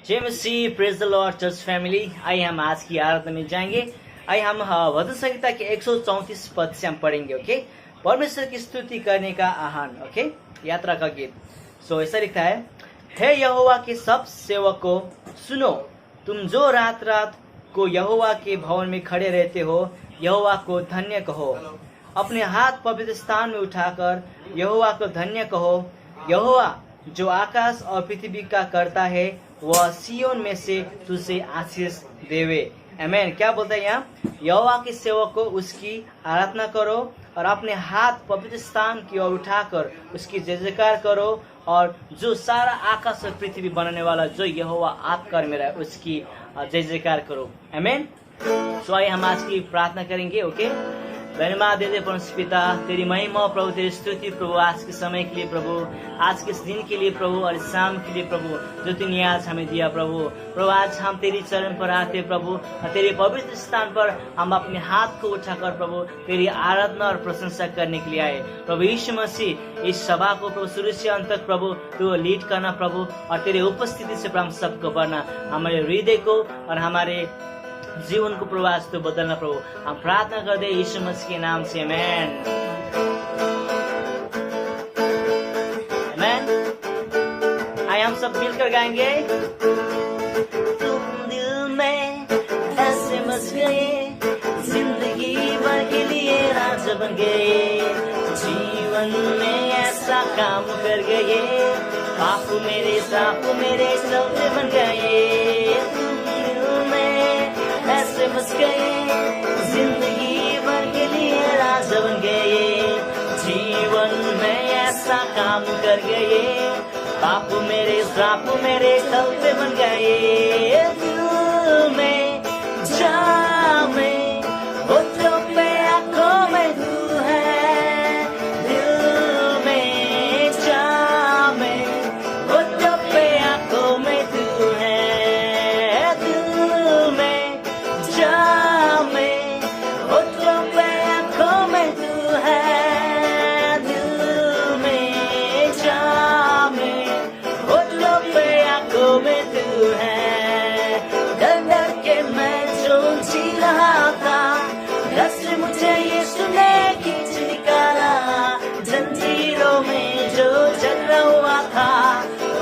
जय मसीह, praise the Lord church family. आइए हम आज की आराधना में जाएंगे। आइए हम भजन संहिता के 134 पद से हम पढ़ेंगे। ओके, परमेश्वर की स्तुति करने का आह्वान। ओके, यात्रा का गीत। सो ऐसा लिखा है, हे यहोवा के सब सेवकों सुनो, तुम जो रात रात को यहोवा के भवन में खड़े रहते हो, यहोवा को धन्य कहो। अपने हाथ पवित्र स्थान में उठाकर यहोवा को धन्य कहो। यहोवा जो आकाश और पृथ्वी का करता है, वह सियोन में से तुझे आशीष देवे। आमीन। क्या बोलता है यहाँ? यहोवा के सेवक को उसकी आराधना करो और अपने हाथ पवित्र स्थान की ओर उठाकर उसकी जय जयकार करो। और जो सारा आकाश और पृथ्वी बनाने वाला जो यहोवा आपका और मेरा, उसकी जय जयकार करो। आमीन। सो आइए हम आज की प्रार्थना करेंगे। ओके, धन्यवाद देते परमेश्वर पिता, तेरी महिमा प्रभु, तेरी स्तुति प्रभु, आज के समय के लिए प्रभु, आज के इस दिन के लिए प्रभु, और इस शाम के लिए प्रभु जो तूने आज हमें दिया प्रभु। आज हम तेरी चरण पर आते प्रभु, और तेरे पवित्र स्थान पर हम अपने हाथ को उठाकर प्रभु तेरी आराधना और प्रशंसा करने के लिए आए प्रभु। यीशु मसीह, इस सभा को प्रभु शुरू से अंत तक प्रभु तू लीड करना प्रभु, और तेरे उपस्थिति से हम सबको बढ़ना, हमारे हृदय को और हमारे जीवन को प्रभु आज तो बदलना प्रभु। हम प्रार्थना कर दे यीशु मसीह के नाम से। आमीन। आमीन। आइए हम सब मिलकर गाएंगे। तुम दिल में ऐसे बस गए, जिंदगी भर के लिए राज बन गए, जीवन में ऐसा काम कर गए, बापू मेरे सापू मेरे चलते बन गए। ऐसे बस गए, जिंदगी भर के लिए राजा बन गए, जीवन में ऐसा काम कर गए, बापू मेरे सापू मेरे चलते बन गए। दिल में जामे होठों पे आंखों में तू है, दिल में जामे होठों पे आंखों में तू है, मुझे यीशु ने खींच निकाला, जंजीरों में जो जकड़ा हुआ था,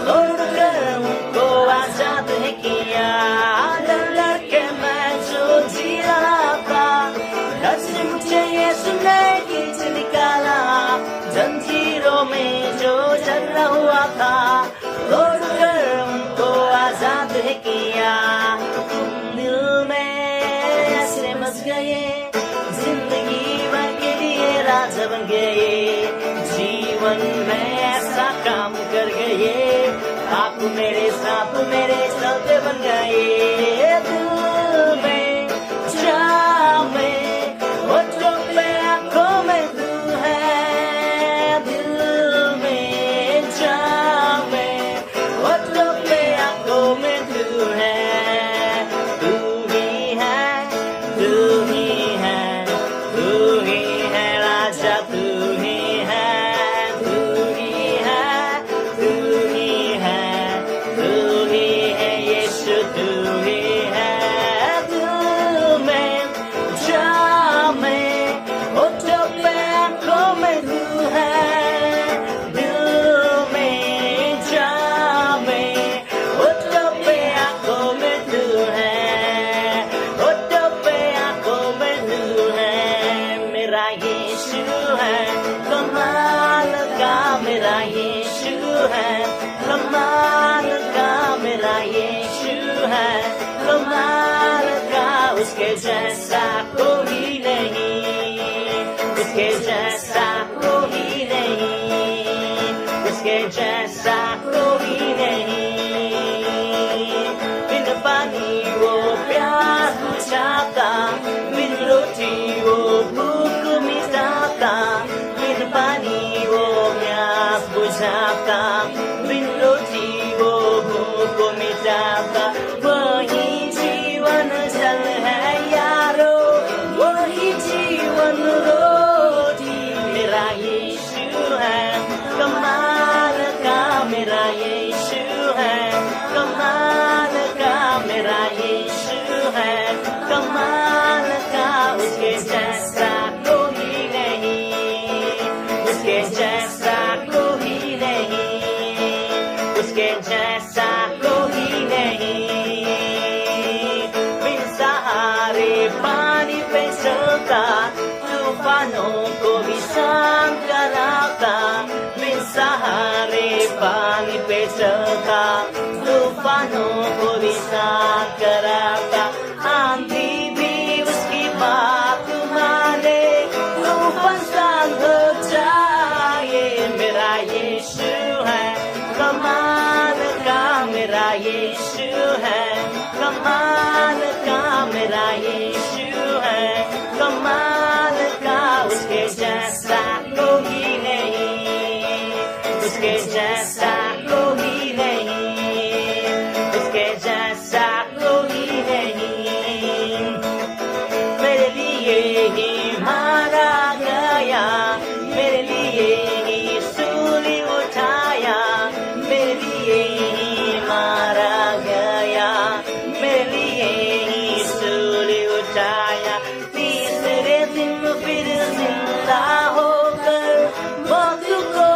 तोड़कर उनको आजाद है किया। डर डर के मैं जो जी रहा था, घर से मुझे यीशु ने खींच निकाला, जंजीरों में जो जकड़ा हुआ था, तोड़कर उनको आजाद है किया। तुम दिल में ऐसे बस गए, जिंदगी भर के लिए राजा बन गए, जीवन में ऐसा काम कर गए, आप मेरे साथ मेरे चलते बन गए। दिल में जामे होठों पे आंखों में तू है, दिल में जामे होठों पे आंखों में तू है, तू ही है, तू ही है, तू ही है राजा, तू ही है, तू ही है, तू ही है, तू ही है यीशु, तू ही है। दिल में जामे होठों पे आंखों में तू है, दिल में जामे होठों पे आंखों में तू है, होठों पे आंखों में तू है। मेरा यीशु है कमाल का, मेरा यीशु है कमाल का, मेरा यीशु है कमाल का, उसके जैसा कोई नहीं, उसके जैसा कोई नहीं, उसके जैसा कोई नहीं। बिन पानी वो प्यास बुझाता, बिन रोटी वो भूख मिटाता, बिन पानी वो प्यास बुझाता, बिन रोटी वो भूख मिटाता। वही जीवन जल है यारो, वही जीवन रोटी, मेरा यीशु है कमाल का, मेरा यीशु है कमाल उसके जैसा कोई नहीं, उसके जैसा कोई नहीं। बिन सहारे पानी पे चलता, तूफानों को भी शांत कराता। बिन सहारे पानी पे चलता, तूफानों को भी शांत कराता। आंधी भी उसकी बात माने, तूफान शांत हो जाए। मेरा यीशु है कमाल का, मेरा यीशु है कमाल का, मेरा यीशु है कमाल का। उसके जैसा कोई नहीं, उसके जैसा कोई नहीं, उसके जैसा कोई नहीं। मेरे लिए ही मारा गया, मेरे लिए ही सूली उठाया, मेरे लिए ही मारा गया, मेरे लिए ही सूली उठाया। तीसरे दिन फिर जिंदा होकर मौत को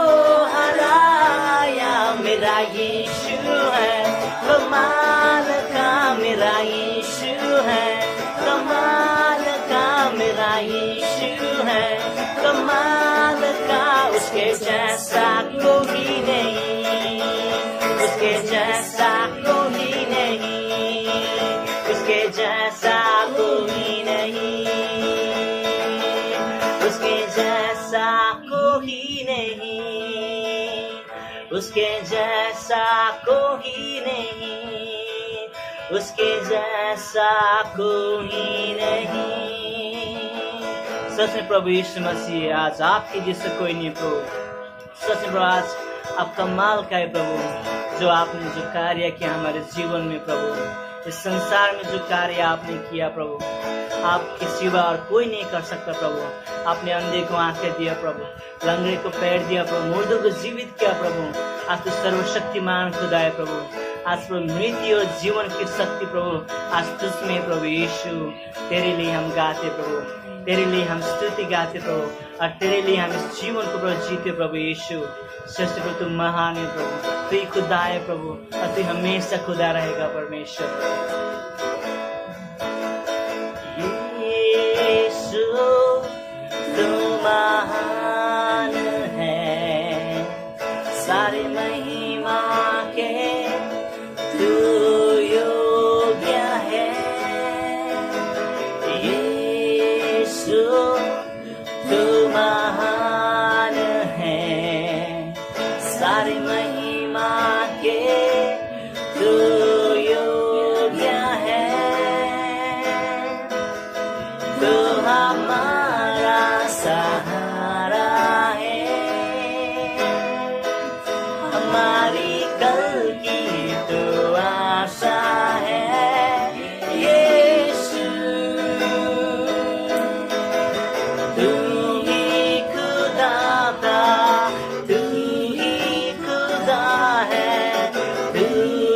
हराया। मेरा यीशु है कमाल का, मेरा यीशु है कमाल का, मेरा यीशु है कमाल का। उसके जैसा कोई नहीं, उसके जैसा कोई नहीं, उसके जैसा कोई नहीं, उसके जैसा कोई नहीं, उसके जैसा कोई नहीं, उसके जैसा कोई नहीं। सच में प्रभु यीशु मसीह, आज आपके जैसे कोई नहीं प्रभु। सच में प्रभु, आज आप कमाल का है प्रभु, जो आपने जो कार्य किया हमारे जीवन में प्रभु, इस संसार में जो कार्य आपने किया प्रभु, आपके सिवा और कोई नहीं कर सकता प्रभु। आपने अंधे को आंखें दिया प्रभु, लंगड़े को पैर दिया प्रभु, मुर्दों को जीवित किया प्रभु। आज तो सर्वशक्तिमान खुदा है प्रभु। आज प्रभु मृत्यु और जीवन की शक्ति प्रभु आज तुझमें प्रभु यीशु। तेरे लिए हम गाते प्रभु, तेरे लिए हम स्तुति गाते प्रभु, और तेरे लिए हम इस जीवन को प्रभु जीते प्रभु यीशु। सच प्रभु तू महान है प्रभु, तू ही खुदा है प्रभु, और तू हमेशा खुदा रहेगा परमेश्वर। यीशु तू महान है, सारी महिमा के तू योग्य है। यीशु तू महान है, सारी महिमा के तू योग्य है। तू हमारा सहारा है, हमारी कल की तो आशा है। यीशु तू ही खुदा था, तू ही खुदा है, तू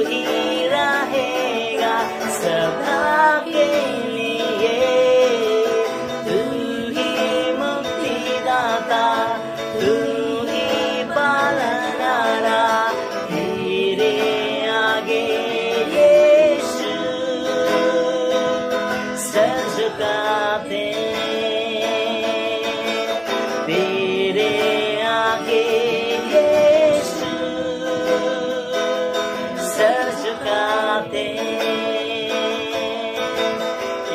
ही रहेगा सदा के लिए। तू ही मुक्तिदाता, तू ही पालनहारा, तेरे आगे यीशु सर झुकाते। तेरे आगे यीशु सर झुकाते।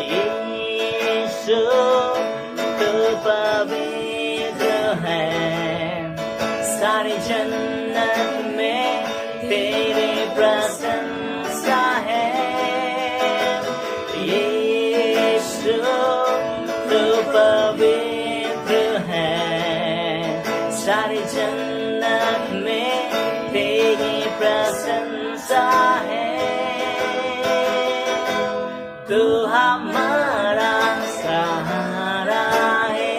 यीशु तू पवित्र है, सारी जन्नत में तेरे प्रशंसा है। यीशु तू पवित्र है, सारी जन्नत में तेरी प्रशंसा है। तू हमारा सहारा है,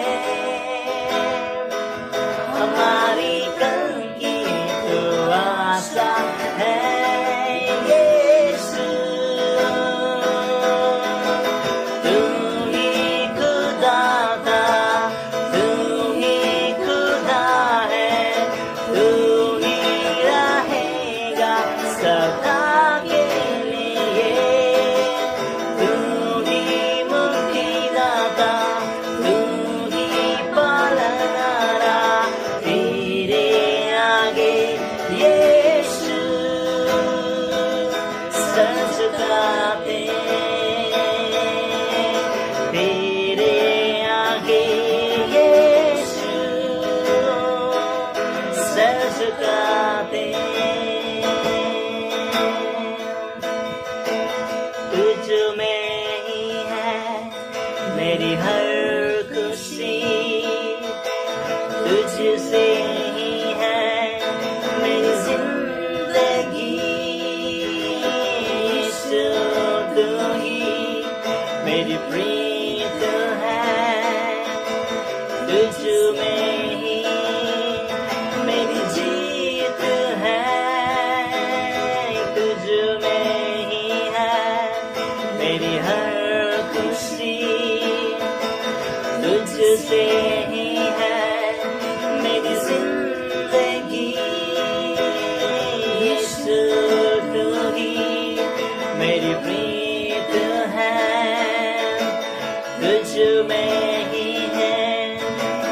हमारी कल की तो आशा है। यीशु तू ही खुदा था, तू ही खुदा झुकाते तुझ में ही है मेरी हर खुशी, तुझसे ही है मेरी जिंदगी, यीशु तू ही मेरी प्रीत है, तुझ में ही मेरी जीत है, तुझ में ही है मेरी हर खुशी, तुझसे ही है मेरी जिंदगी, यीशु तू ही मेरी प्रीत है, तुझ में ही है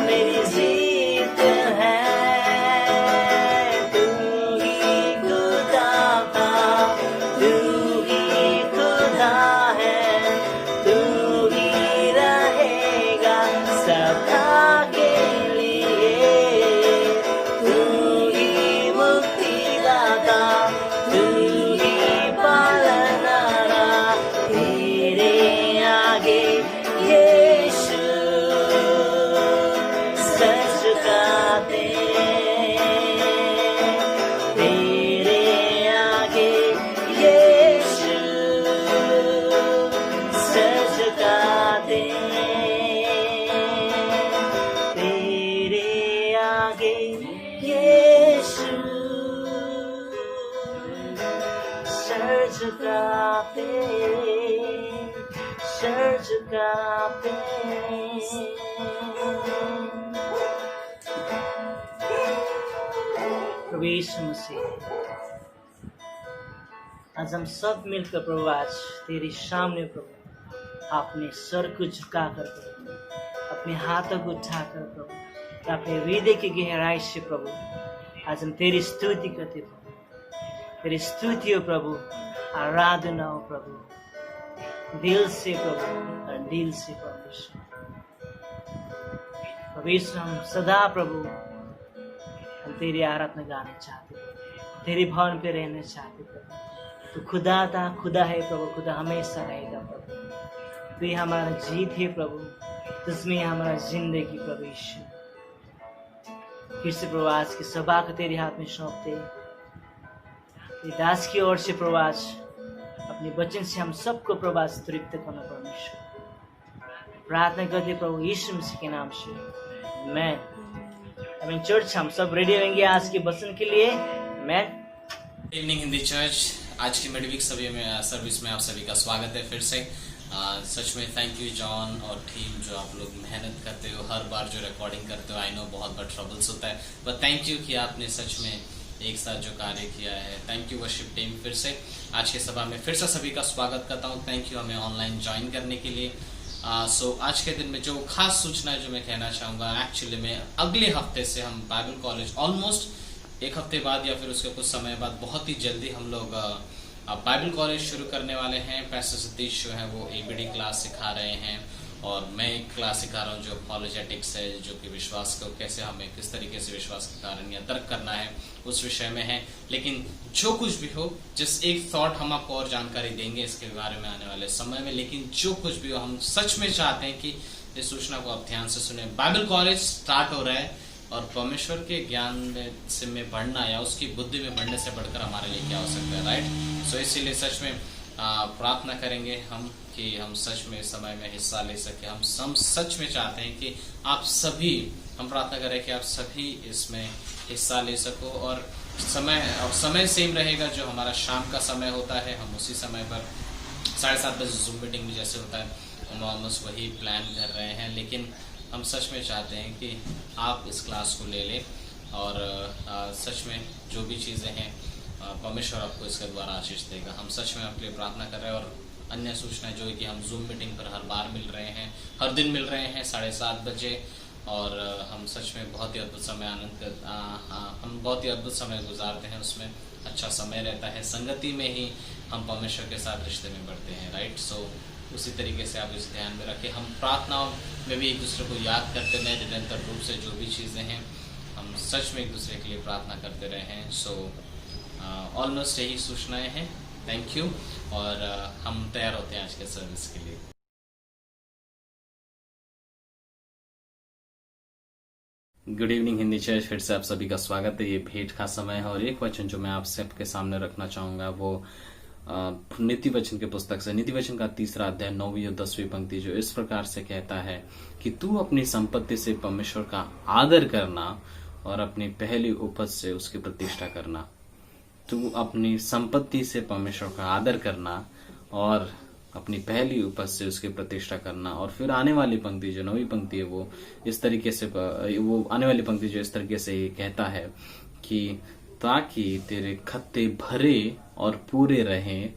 मेरी जीत है, तू ही खुदा का, तू ही खुदा है, तू ही रहेगा सदा के लिए, तू ही मुक्तिदाता, तू ही पालनहारा, तेरे आगे यीशु सर झुकाते, तेरे आगे यीशु सर झुकाते, तेरे आगे यीशु सर झुकाते, सर झुकाते। प्रभु यीशु मसीह, आज हम सब मिलकर प्रभु आज तेरे सामने प्रभु अपने सर को झुकाकर प्रभु, अपने हाथों को उठाकर प्रभु, अपने हृदय की गहराई से प्रभु आज हम तेरी स्तुति करते प्रभु, तेरी स्तुति हो प्रभु, आराधना हो प्रभु, दिल से प्रभु और दिल से प्रभु। प्रभु यीशु हम सदा प्रभु हम तेरी आराधना गाना चाहते प्रभु, तेरे भवन पे रहना चाहते प्रभु, तो खुदा था, खुदा है प्रभु, खुदा हमेशा रहेगा प्रभु, तू ही हमारा जीत है प्रभु, तुझमें हमारा जिंदगी प्रभु यीशु। फिर से प्रभु आज की सभा को तेरे हाथ में सौंपते, दास की ओर से प्रभु आज अपने वचन से हम सबको प्रभु आज तृप्त करना परमेश्वर, प्रार्थना करते प्रभु यीशु मसीह के नाम से, मैं चर्च हम सब रेडी होंगे आज के वचन के लिए। मैं इवनिंग हिंदी चर्च आज की मिडवीक सर्विस में आप सभी का स्वागत है फिर से। सच में थैंक यू जॉन और टीम, जो आप लोग मेहनत करते हो, हर बार जो रिकॉर्डिंग करते हो, आई नो बहुत बड़ा ट्रबल्स होता है, बट थैंक यू कि आपने सच में एक साथ जो कार्य किया है। थैंक यू वर्शिप टीम, फिर से आज की सभा में फिर से सभी का स्वागत करता हूँ। थैंक यू हमें ऑनलाइन ज्वाइन करने के लिए। आज के दिन में जो खास सूचना है जो मैं कहना चाहूँगा, एक्चुअली में अगले हफ्ते से हम बाइबल कॉलेज ऑलमोस्ट एक हफ्ते बाद या फिर उसके कुछ समय बाद बहुत ही जल्दी हम लोग बाइबल कॉलेज शुरू करने वाले हैं। पैस्टर सतीश जो है वो एबीडी क्लास सिखा रहे हैं और मैं एक क्लास सिखा रहा हूँ जो अपॉलोजेटिक्स है, जो कि विश्वास को कैसे हमें किस तरीके से विश्वास के कारण या तर्क करना है उस विषय में है। लेकिन जो कुछ भी हो, जिस एक थॉट हम आपको और जानकारी देंगे इसके बारे में आने वाले समय में, लेकिन जो कुछ भी हो हम सच में चाहते हैं कि इस सूचना को आप ध्यान से सुने। बाइबल कॉलेज स्टार्ट हो रहा है और परमेश्वर के ज्ञान में बढ़ना या उसकी बुद्धि में बढ़ने से बढ़कर हमारे लिए क्या हो सकता है, राइट। सो इसीलिए सच में प्रार्थना करेंगे हम कि हम सच में समय में हिस्सा ले सके। हम सच में चाहते हैं कि आप सभी, हम प्रार्थना करें कि आप सभी इसमें हिस्सा ले सको और समय सेम रहेगा जो हमारा शाम का समय होता है। हम उसी समय पर 7:30 बजे जूम मीटिंग में जैसे होता है हम ऑलमोस्ट वही प्लान कर रहे हैं, लेकिन हम सच में चाहते हैं कि आप इस क्लास को ले लें और सच में जो भी चीज़ें हैं परमेश्वर आपको इसके द्वारा आशीष देगा। हम सच में आपके लिए प्रार्थना कर रहे हैं और अन्य सूचना जो है कि हम जूम मीटिंग पर हर बार मिल रहे हैं, हर दिन मिल रहे हैं 7:30 बजे और हम सच में बहुत ही अद्भुत समय हम बहुत ही अद्भुत समय गुजारते हैं। उसमें अच्छा समय रहता है, संगति में ही हम परमेश्वर के साथ रिश्ते में बढ़ते हैं, राइट। सो उसी तरीके से आप इसे ध्यान में रखें। हम प्रार्थनाओं में भी एक दूसरे को याद करते हैं निरंतर रूप से, जो भी चीज़ें हैं हम सच में एक दूसरे के लिए प्रार्थना करते रहे हैं। सो ऑलमोस्ट यही सूचनाएं हैं। थैंक यू, और हम तैयार होते हैं आज के सर्विस के लिए। गुड इवनिंग हिंदी चर्च, फिर से आप सभी का स्वागत है। ये भेंट का समय है और एक वचन जो मैं आप सबके सामने रखना चाहूंगा वो नीति वचन के पुस्तक से, नीति वचन का 3 अध्याय 9वीं और 10वीं पंक्ति, जो इस प्रकार से कहता है कि तू अपनी संपत्ति से परमेश्वर का आदर करना और अपनी पहली उपज से उसकी प्रतिष्ठा करना। तू अपनी संपत्ति से परमेश्वर का आदर करना और अपनी पहली उपज से उसकी प्रतिष्ठा करना। और फिर आने वाली पंक्ति जो 9वीं पंक्ति है वो इस तरीके से, वो आने वाली पंक्ति जो इस तरीके से ये कहता है कि ताकि तेरे खत्ते भरे और पूरे रहें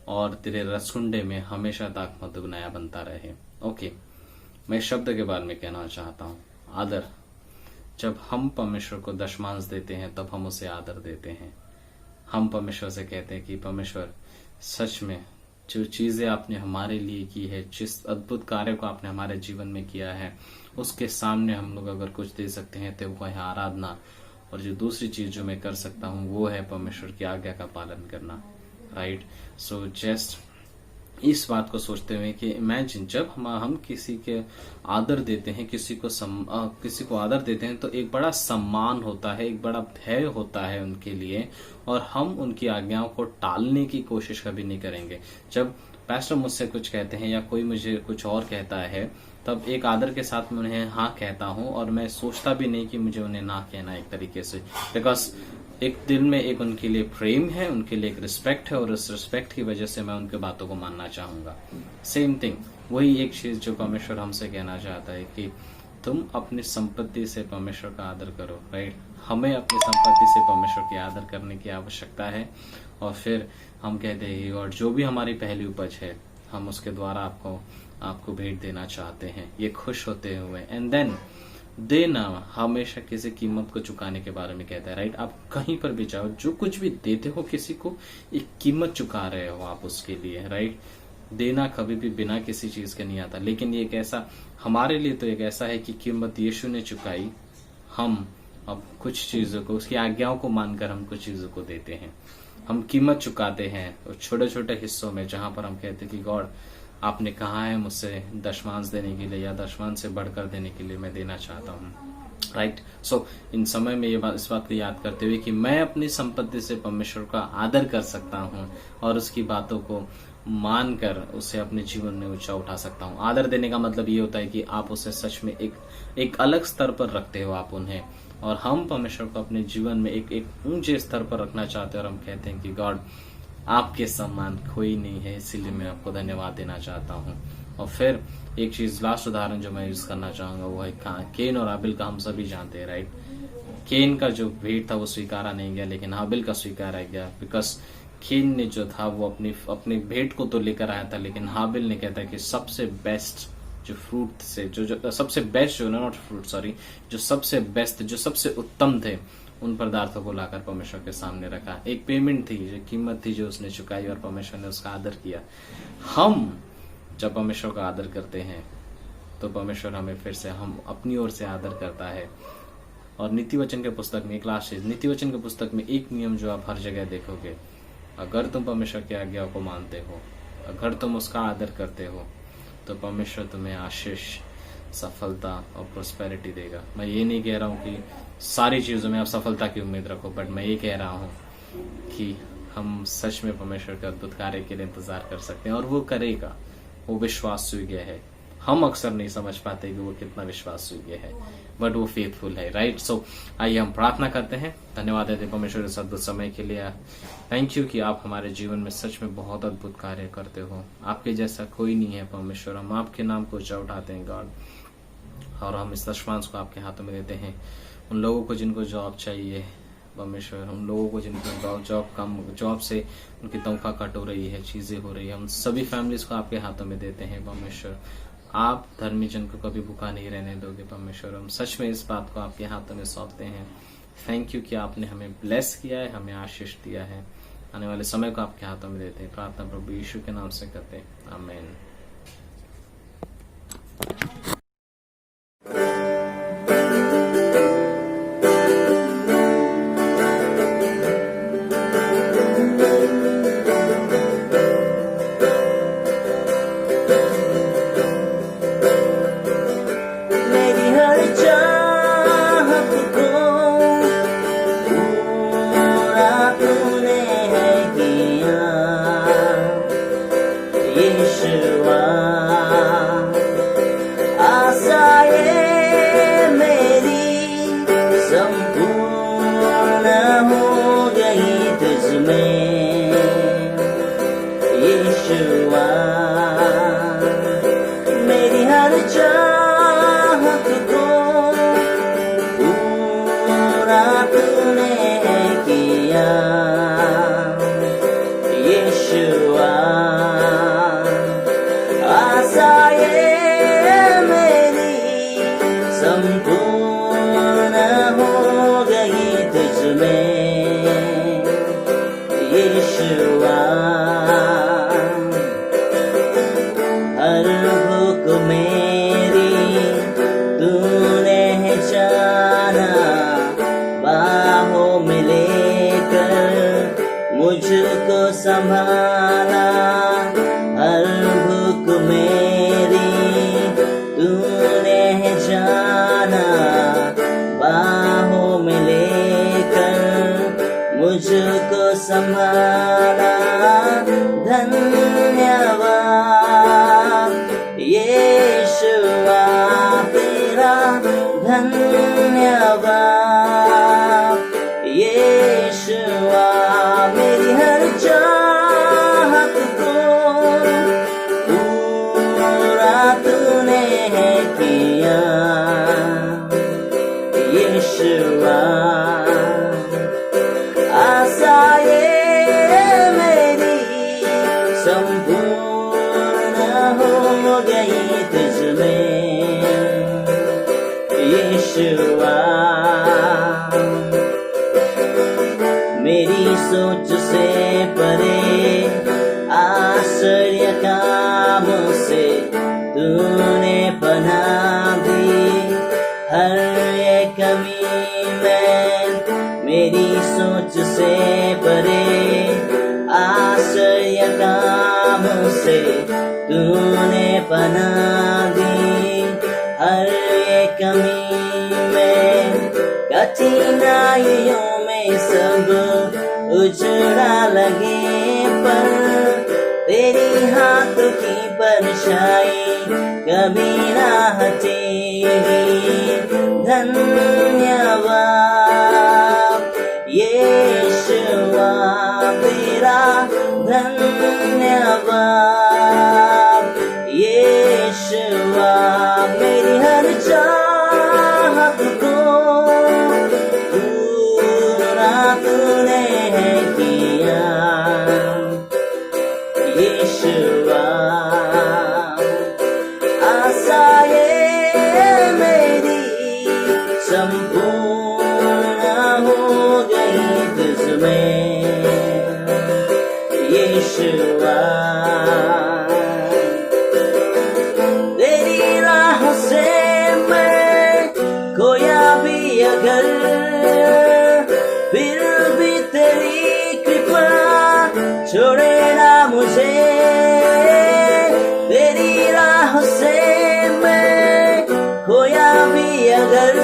और तेरे रसकुंडे में हमेशा दाख मधु नया बनता रहे। ओके, मैं इस शब्द के बारे में कहना चाहता हूँ, आदर। जब हम परमेश्वर को दशमांश देते हैं तब हम उसे आदर देते हैं। हम परमेश्वर से कहते हैं कि परमेश्वर, सच में जो चीजें आपने हमारे लिए की है, जिस अद्भुत कार्य को आपने हमारे जीवन में किया है, उसके सामने हम लोग अगर कुछ दे सकते हैं तो वो है आराधना। और जो दूसरी चीज जो मैं कर सकता हूँ वो है परमेश्वर की आज्ञा का पालन करना। राइट। सो जस्ट इस बात को सोचते हुए कि इमेजिन, जब हम किसी के आदर देते हैं, किसी को आदर देते हैं तो एक बड़ा सम्मान होता है, एक बड़ा भय होता है उनके लिए, और हम उनकी आज्ञाओं को टालने की कोशिश कभी नहीं करेंगे। जब पास्टर मुझसे कुछ कहते हैं या कोई मुझे कुछ और कहता है, तब एक आदर के साथ मैं उन्हें हाँ कहता हूँ, और मैं सोचता भी नहीं कि मुझे उन्हें ना कहना एक तरीके से, बिकॉज एक दिल में एक उनके लिए प्रेम है, उनके लिए एक रिस्पेक्ट है, और उस रिस्पेक्ट की वजह से मैं उनके बातों को मानना चाहूंगा। सेम थिंग, वही एक चीज जो परमेश्वर हमसे कहना चाहता है कि तुम अपनी संपत्ति से परमेश्वर का आदर करो। राइट। हमें अपनी संपत्ति से परमेश्वर की आदर करने की आवश्यकता है, और फिर हम कहते हैं और जो भी हमारी पहली उपज है हम उसके द्वारा आपको भेंट देना चाहते हैं, ये खुश होते हुए। एंड देन देना हमेशा किसी कीमत को चुकाने के बारे में कहता है। राइट। आप कहीं पर भी जाओ, जो कुछ भी देते हो किसी को, एक कीमत चुका रहे हो आप उसके लिए। राइट। देना कभी भी बिना किसी चीज के नहीं आता, लेकिन ये एक ऐसा, हमारे लिए तो एक ऐसा है कि कीमत यीशु ने चुकाई, हम अब कुछ चीजों को, उसकी आज्ञाओं को मानकर हम कुछ चीजों को देते हैं। हम कीमत चुकाते हैं छोटे छोटे हिस्सों में, जहां पर हम कहते हैं कि गॉड आपने कहा है मुझसे दशमांश देने के लिए, या दशमांश से बढ़कर देने के लिए मैं देना चाहता हूँ। राइट। सो इन समय में इस बात को याद करते हुए कि मैं अपनी संपत्ति से परमेश्वर का आदर कर सकता हूँ और उसकी बातों को मानकर उसे अपने जीवन में ऊंचा उठा सकता हूँ। आदर देने का मतलब ये होता है कि आप उसे सच में एक अलग स्तर पर रखते हो आप उन्हें, और हम परमेश्वर को अपने जीवन में एक ऊंचे स्तर पर रखना चाहते हैं, और हम कहते हैं कि गॉड आपके समान कोई नहीं है, इसीलिए मैं आपको धन्यवाद देना चाहता हूँ। और फिर एक चीज, लास्ट उदाहरण जो मैं यूज करना चाहूंगा वो है केन और हाबिल का। हम सभी जानते हैं, राइट। केन का जो भेंट था वो स्वीकारा नहीं गया, लेकिन हाबिल का स्वीकारा गया, बिकॉज केन ने जो था वो अपनी भेंट को तो लेकर आया था, लेकिन हाबिल ने कहता है कि सबसे बेस्ट जो फ्रूट से जो सबसे बेस्ट, जो नॉट फ्रूट सॉरी, जो सबसे बेस्ट, जो सबसे उत्तम थे, उन पदार्थों को लाकर परमेश्वर के सामने रखा। एक पेमेंट थी, जो कीमत थी जो उसने चुकाई, और परमेश्वर ने उसका आदर किया। हम जब परमेश्वर का आदर करते हैं तो परमेश्वर हमें फिर से हम अपनी ओर से आदर करता है। और नीति वचन के पुस्तक में एक लास्ट चीज, नीति वचन के पुस्तक में एक नियम जो आप हर जगह देखोगे, अगर तुम परमेश्वर की आज्ञा को मानते हो, अगर तुम उसका आदर करते हो, तो परमेश्वर तुम्हें आशीष, सफलता और प्रोस्पेरिटी देगा। मैं ये नहीं कह रहा हूँ कि सारी चीजों में आप सफलता की उम्मीद रखो, बट मैं ये कह रहा हूँ कि हम सच में परमेश्वर के अद्भुत कार्य के लिए इंतजार कर सकते हैं, और वो करेगा। वो विश्वास योग्य है। हम अक्सर नहीं समझ पाते कि वो कितना विश्वास योग्य है, बट वो फेथफुल है। राइट। सो आइए हम प्रार्थना करते हैं। धन्यवाद देते परमेश्वर इस अद्भुत समय के लिए। थैंक यू कि आप हमारे जीवन में सच में बहुत अद्भुत कार्य करते हो। आपके जैसा कोई नहीं है परमेश्वर। हम आपके नाम को ऊंचा उठाते हैं गॉड, और हम इस दशमांश को आपके हाथों में देते हैं। उन लोगों को जिनको जॉब चाहिए परमेश्वर, उन लोगों को जिनको जॉब से उनकी तनख्वाह कट हो रही है, चीजें हो रही है, हम सभी फैमिलीज को आपके हाथों में देते हैं परमेश्वर। आप धर्मी जन को कभी भूखा नहीं रहने दोगे परमेश्वर। हम सच में इस बात को आपके हाथों में सौंपते हैं। थैंक यू कि आपने हमें ब्लेस किया है, हमें आशीष दिया है। आने वाले समय को आपके हाथों में देते हैं। प्रार्थना प्रभु यीशु के नाम से करते हैं, आमीन। में यीशुआ, मेरी हर चाहत को पूरा तूने किया यीशुआ। आशा ये मेरी संपूर्ण हो गई तुझ में यीशुआ। हर भूख मेरी तूने जाना, बाहों में लेकर मुझको संभाला। हर भूख मेरी तूने जाना, बाहों में लेकर मुझको संभाला। धन्यवाद यीशुआ तेरा, धन्यवाद यीशुआ। मेरी हर चाहत को पूरा तूने किया यीशुआ। आशा ये मेरी संपूर्ण हो गई तुझ में यीशुआ। मेरी सोच से परे आश्चर्य कामों से तूने पनाह दी। हर एक कमी में मेरी सोच से परे आश्चर्य कामों से तूने पनाह दी। हर एक कमी में कठिनाइयों में सब उजड़ा लगे, पर तेरी हाथों की परछाई कभी ना हटेगी। धन्यवाद यीशुआ तेरा, धन्यवाद यीशुआ। मेरी हर चाहत को पूरा तूने किया यीशुआ। आशा ये मेरी संपूर्ण हो गई तुझ में यीशुआ। तेरी राह से मैं खोया भी अगर, फिर भी तेरी कृपा छोड़े ना मुझे। तेरी राह से मैं खोया भी अगर,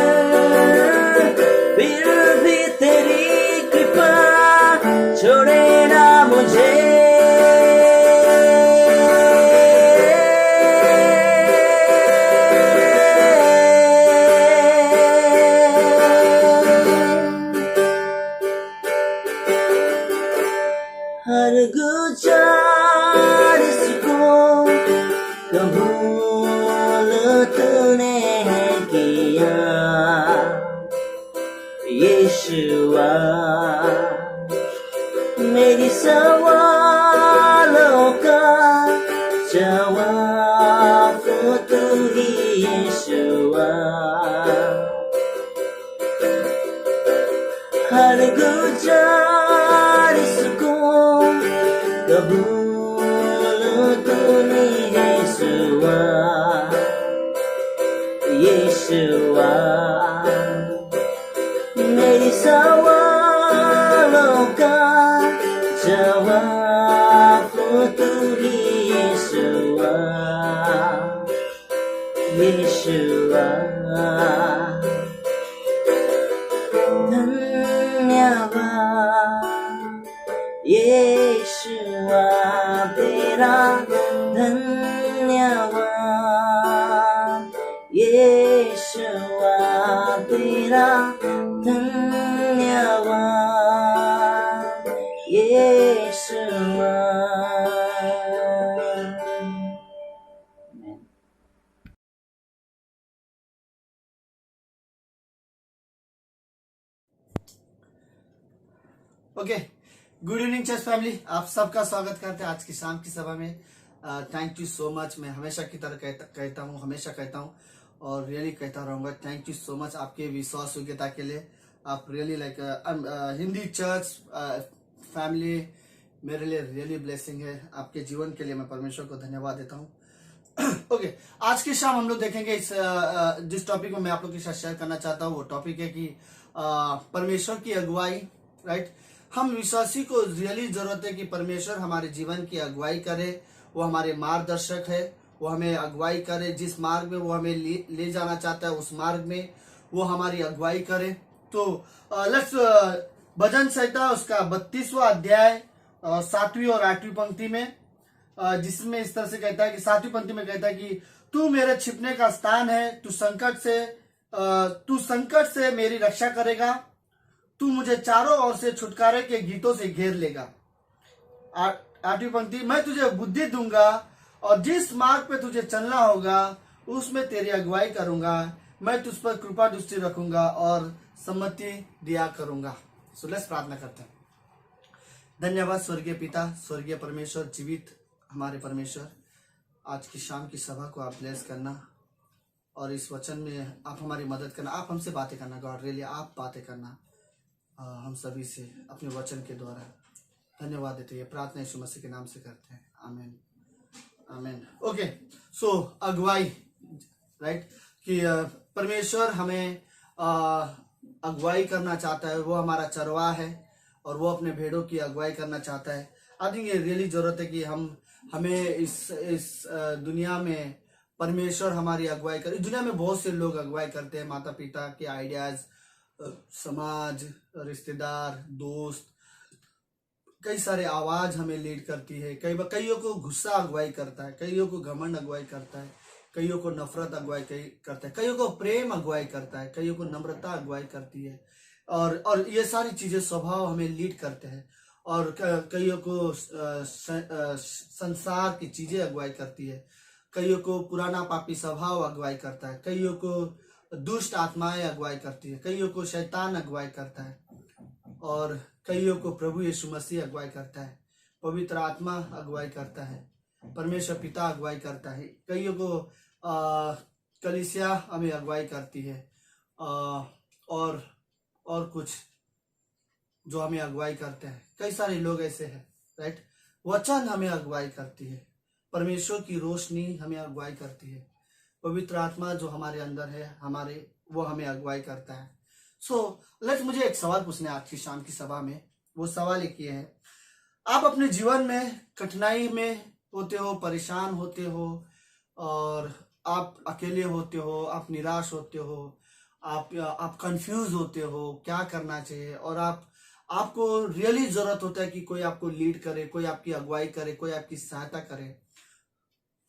फिर भी तेरी कृपा छोड़े ना मुझे। हर गुजारिश को कबूल तूने किया यीशुआ। मेरी सवालों का जवाब तू ही यीशुआ। हर गुजारिश को कबूल तूने यीशुआ यीशुआ। मेरी सवालों का जवाब तू ही यीशुआ यीशुआ। धन्यवाद यीशुआ तेरा, धन्यवाद यीशुआ तेरा, धन्यवाद okay, good evening church family, आप सबका स्वागत करते हैं आज की शाम की सभा में। Thank you so much. मैं हमेशा की तरह कहता हूँ, हमेशा कहता हूँ और रियली कहता रहूंगा, थैंक यू सो मच आपके विश्वास योग्यता के लिए। आप really like Hindi church family मेरे लिए रियली ब्लेसिंग है। आपके जीवन के लिए मैं परमेश्वर को धन्यवाद देता हूँ। ओके, आज की शाम हम लोग देखेंगे इस जिस टॉपिक में मैं आप लोग के साथ शेयर करना चाहता हूँ, वो टॉपिक है कि परमेश्वर की अगुवाई। राइट, हम विश्वासी को रियली जरूरत है कि परमेश्वर हमारे जीवन की अगुवाई करे। वो हमारे मार्गदर्शक है, वो हमें अगुवाई करे। जिस मार्ग में वो हमें ले जाना चाहता है उस मार्ग में वो हमारी अगुवाई करे। तो लेट्स भजन संहिता उसका 32वां अध्याय 7वीं और 8वीं पंक्ति में, जिसमें इस तरह से कहता है कि 7वीं पंक्ति में कहता है कि तू मेरे छिपने का स्थान है, तू संकट से मेरी रक्षा करेगा, तू मुझे चारों ओर से छुटकारे के गीतों से घेर लेगा। 8वीं पंक्ति, मैं तुझे बुद्धि दूंगा और जिस मार्ग पे तुझे चलना होगा उसमें तेरी अगुवाई करूंगा। मैं तुझ पर कृपा दृष्टि रखूंगा और सम्मति दिया करूंगा। सो लेट्स प्रार्थना करते हैं। धन्यवाद स्वर्गीय पिता, स्वर्गीय परमेश्वर, जीवित हमारे परमेश्वर, आज की शाम की सभा को आप ब्लेस करना और इस वचन में आप हमारी मदद करना। आप हमसे बातें करना गॉड, रियली आप बातें करना हम सभी से अपने वचन के द्वारा। धन्यवाद देते हैं, प्रार्थना यीशु मसीह के नाम से करते हैं, आमीन आमीन। ओके, सो अगुवाई, राइट, कि परमेश्वर हमें अगुवाई करना चाहता है। वो हमारा चरवाहा है और वो अपने भेड़ों की अगुवाई करना चाहता है। आई थिंक ये रियली जरूरत है कि हमें इस दुनिया में परमेश्वर हमारी अगुवाई करे। दुनिया में बहुत से लोग अगुवाई करते हैं, माता पिता के आइडियाज, समाज, रिश्तेदार, दोस्त, कई सारे आवाज हमें लीड करती है। कईयों को गुस्सा अगुवाई करता है, कईयों को घमंड अगुवाई करता है, कईयों को नफरत अगुवाई करता है, कईयों को प्रेम अगुवाई करता है, कईयों को नम्रता अगुवाई करती है। और ये सारी चीजें स्वभाव हमें लीड करते हैं। और कईयों को संसार की चीजें अगुवाई करती है, कईयों को पुराना पापी स्वभाव अगुवाई करता है, कईयों को दुष्ट आत्माएं अगुवाई करती है, कईयों को शैतान अगुवाई करता है और कईयों को प्रभु यीशु मसीह अगुवाई करता है, पवित्र आत्मा अगुवाई करता है, परमेश्वर पिता अगुवाई करता है, कईयों को कलीसिया हमें अगुवाई करती है और कुछ जो हमें अगुवाई करते हैं। कई सारे लोग ऐसे हैं, राइट। वचन हमें अगुवाई करती है, परमेश्वर की रोशनी हमें अगुवाई करती है, पवित्र आत्मा जो हमारे अंदर है वो हमें अगुवाई करता है। सो लेट्स, मुझे एक सवाल पूछना है आज की शाम की सभा में। वो सवाल एक ये है, आप अपने जीवन में कठिनाई में होते हो, परेशान होते हो और आप अकेले होते हो, आप निराश होते हो, आप कंफ्यूज होते हो क्या करना चाहिए, और आपको रियली जरूरत होता है कि कोई आपको लीड करे, कोई आपकी अगुवाई करे, कोई आपकी सहायता करे।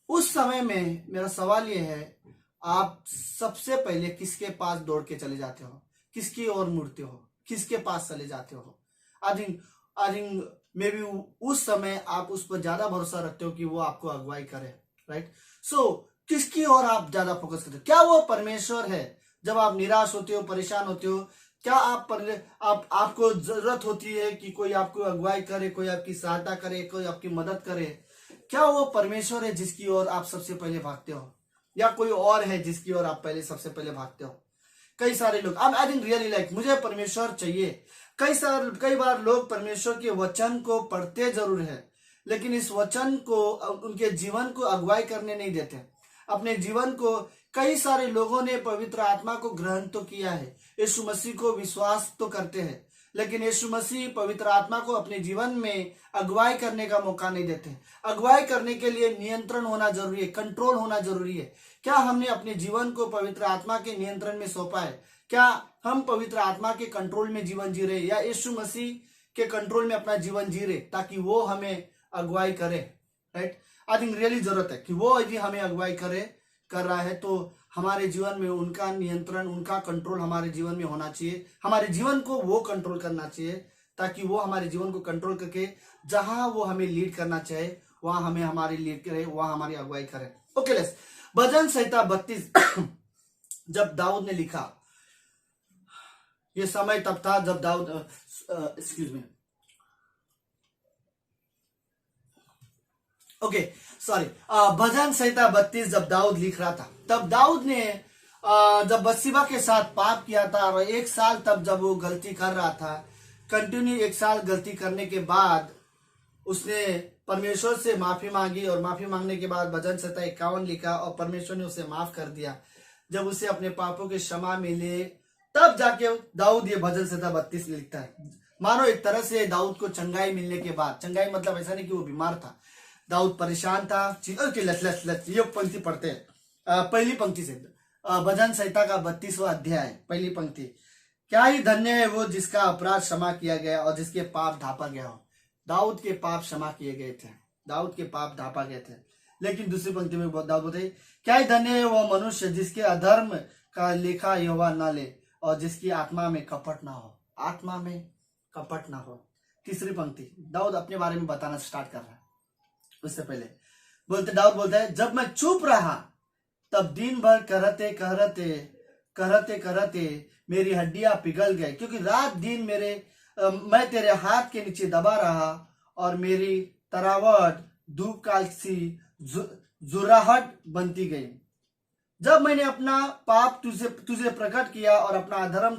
उस समय में मेरा सवाल ये है, आप सबसे पहले किसके पास दौड़ के चले जाते हो, किसकी ओर मुड़ते हो, किसके पास चले जाते हो? आई थिंक मे बी उस समय आप उस पर ज्यादा भरोसा रखते हो कि वो आपको अगुवाई करे, राइट। सो किसकी ओर आप ज्यादा फोकस करते हो? क्या वो परमेश्वर है? जब आप निराश होते हो, परेशान होते हो, क्या आपको जरूरत होती है कि कोई आपको अगुवाई करे, कोई आपकी सहायता करे, कोई आपकी मदद करे? क्या वो परमेश्वर है जिसकी ओर आप सबसे पहले भागते हो, या कोई और है जिसकी ओर आप सबसे पहले भागते हो? कई सारे लोग, आई थिंक रियली लाइक, मुझे परमेश्वर चाहिए। कई बार लोग परमेश्वर के वचन को पढ़ते जरूर है, लेकिन इस वचन को उनके जीवन को अगुवाई करने नहीं देते। अपने जीवन को कई सारे लोगों ने पवित्र आत्मा को ग्रहण तो किया है, यीशु मसीह को विश्वास तो करते हैं, लेकिन यीशु मसीह पवित्र आत्मा को अपने जीवन में अगुवाई करने का मौका नहीं देते। अगुवाई करने के लिए नियंत्रण होना जरूरी है, कंट्रोल होना जरूरी है। क्या हमने अपने जीवन को पवित्र आत्मा के नियंत्रण में सौंपा है? क्या हम पवित्र आत्मा के कंट्रोल में जीवन जी रहे, या यीशु मसीह के कंट्रोल में अपना जीवन जी रहे, ताकि वो हमें अगुवाई करे, राइट। आई थिंक रियली जरूरत है कि वो यदि हमें अगुवाई कर रहा है तो हमारे जीवन में उनका नियंत्रण, उनका कंट्रोल हमारे जीवन में होना चाहिए। हमारे जीवन को वो कंट्रोल करना चाहिए, ताकि वो हमारे जीवन को कंट्रोल करके जहां वो हमें लीड करना चाहे वहां हमें हमारी लीड करे, वहां हमारी अगुवाई करे। ओके, लेट्स, भजन संहिता 32 जब दाऊद ने लिखा, ये समय तब था जब दाऊद ओके सॉरी, भजन संहिता 32 जब दाऊद लिख रहा था, तब दाऊद ने जब बत्सिबा के साथ पाप किया था और 1 साल तब जब वो गलती कर रहा था, कंटिन्यू 1 साल गलती करने के बाद उसने परमेश्वर से माफी मांगी और माफी मांगने के बाद भजन संहिता 51 लिखा और परमेश्वर ने उसे माफ कर दिया। जब उसे अपने पापों के क्षमा मिले तब जाके दाऊद ये भजन संहिता 32 लिखता है। मानो एक तरह से दाऊद को चंगाई मिलने के बाद, चंगाई मतलब ऐसा नहीं कि वो बीमार था, दाऊद परेशान था। ये पंक्ति पढ़ते हैं पहली पंक्ति से, भजन संहिता का 32वां अध्याय पहली पंक्ति। क्या ही धन्य है वो जिसका अपराध क्षमा किया गया और जिसके पाप ढापा गया हो। दाऊद के पाप क्षमा किए गए थे, दाऊद के पाप ढापा गए थे। लेकिन दूसरी पंक्ति में दाऊद बोलते क्या ही धन्य है वो मनुष्य जिसके अधर्म का लेखा यहोवा न ले और जिसकी आत्मा में कपट ना हो, आत्मा में कपट ना हो। तीसरी पंक्ति दाऊद अपने बारे में बताना स्टार्ट कर रहा है। उससे पहले दाऊद बोलता है जब मैं चुप रहा तब दिन भर करते मेरी हड्डियां पिघल गए, क्योंकि रात दिन मैं तेरे हाथ के नीचे दबा रहा और मेरी तरावट धूप काल सी जुराहट बनती गई। जब मैंने अपना पाप तुझे प्रकट किया और अपना अधर्म